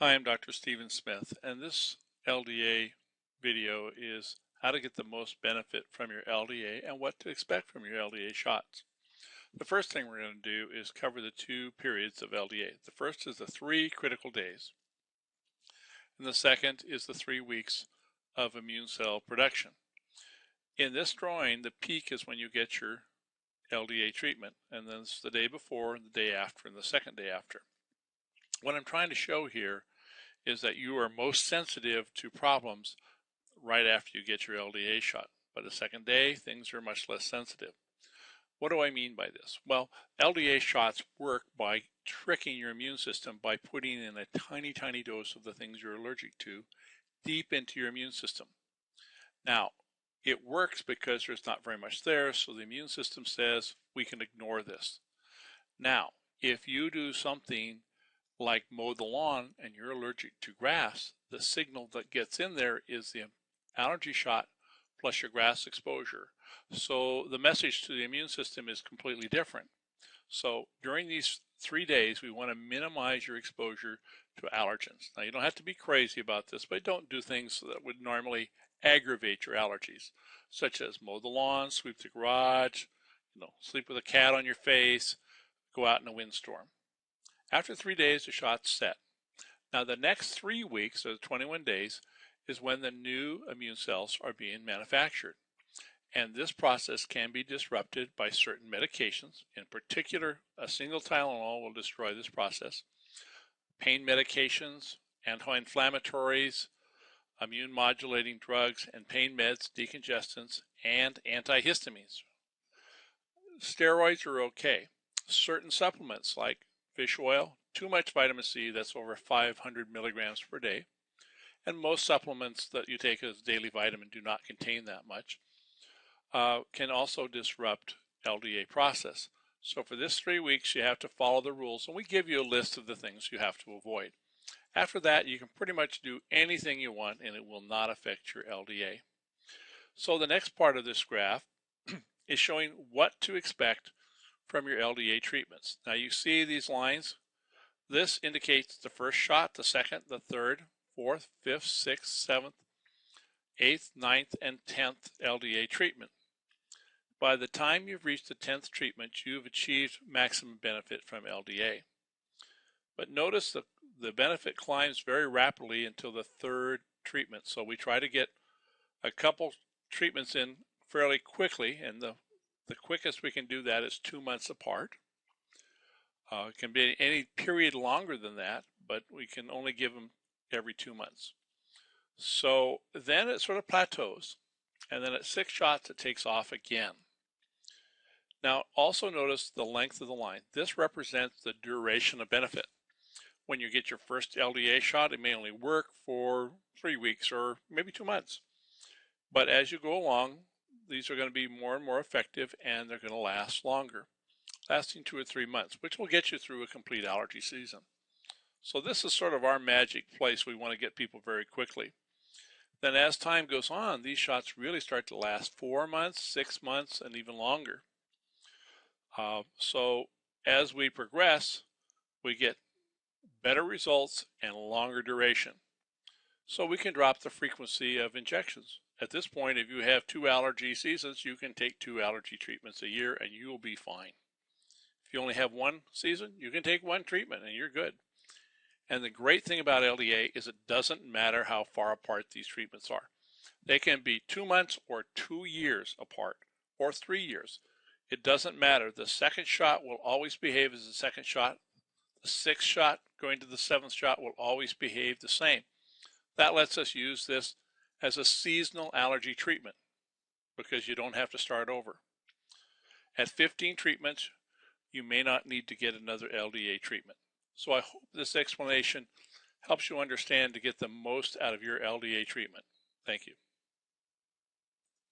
Hi, I'm Dr. Stephen Smith, and this LDA video is how to get the most benefit from your LDA and what to expect from your LDA shots. The first thing we're going to do is cover the two periods of LDA. The first is the 3 critical days, and the second is the 3 weeks of immune cell production. In this drawing, the peak is when you get your LDA treatment, and then it's the day before, and the day after, and the second day after. What I'm trying to show here is that you are most sensitive to problems right after you get your LDA shot. By the second day, things are much less sensitive. What do I mean by this? Well, LDA shots work by tricking your immune system by putting in a tiny, tiny dose of the things you're allergic to deep into your immune system. Now, it works because there's not very much there, so the immune system says we can ignore this. Now, if you do something like mow the lawn and you're allergic to grass, the signal that gets in there is the allergy shot plus your grass exposure. So the message to the immune system is completely different. So during these 3 days, we want to minimize your exposure to allergens. Now, you don't have to be crazy about this, but don't do things that would normally aggravate your allergies, such as mow the lawn, sweep the garage, sleep with a cat on your face, go out in a windstorm. After 3 days, the shot's set. Now, the next 3 weeks, or 21 days, is when the new immune cells are being manufactured. And this process can be disrupted by certain medications. In particular, a single Tylenol will destroy this process. Pain medications, anti-inflammatories, immune modulating drugs, and pain meds, decongestants, and antihistamines. Steroids are okay. Certain supplements like fish oil, too much vitamin C, that's over 500 milligrams per day, and most supplements that you take as daily vitamin do not contain that much, can also disrupt LDA process. So for this 3 weeks, you have to follow the rules, and we give you a list of the things you have to avoid. After that, you can pretty much do anything you want, and it will not affect your LDA. So the next part of this graph is showing what to expect from your LDA treatments. Now you see these lines. This indicates the first shot, the second, the third, fourth, fifth, sixth, seventh, eighth, ninth, and 10th LDA treatment. By the time you've reached the 10th treatment, you've achieved maximum benefit from LDA. But notice the benefit climbs very rapidly until the 3rd treatment. So we try to get a couple treatments in fairly quickly, and the quickest we can do that is 2 months apart. It can be any period longer than that, but we can only give them every 2 months. So then it sort of plateaus, and then at 6 shots it takes off again. Now also notice the length of the line. This represents the duration of benefit. When you get your first LDA shot, it may only work for 3 weeks or maybe 2 months. But as you go along, these are going to be more and more effective, and they're going to last longer, lasting 2 or 3 months, which will get you through a complete allergy season. So this is sort of our magic place. We want to get people very quickly. Then as time goes on, these shots really start to last 4 months, 6 months, and even longer. So as we progress, we get better results and longer duration. So we can drop the frequency of injections. At this point, if you have 2 allergy seasons, you can take 2 allergy treatments a year and you will be fine. If you only have 1 season, you can take 1 treatment and you're good. And the great thing about LDA is it doesn't matter how far apart these treatments are. They can be 2 months or 2 years apart or 3 years. It doesn't matter. The second shot will always behave as the second shot. The 6th shot going to the 7th shot will always behave the same. That lets us use this as a seasonal allergy treatment because you don't have to start over. At 15 treatments, you may not need to get another LDA treatment. So I hope this explanation helps you understand to get the most out of your LDA treatment. Thank you.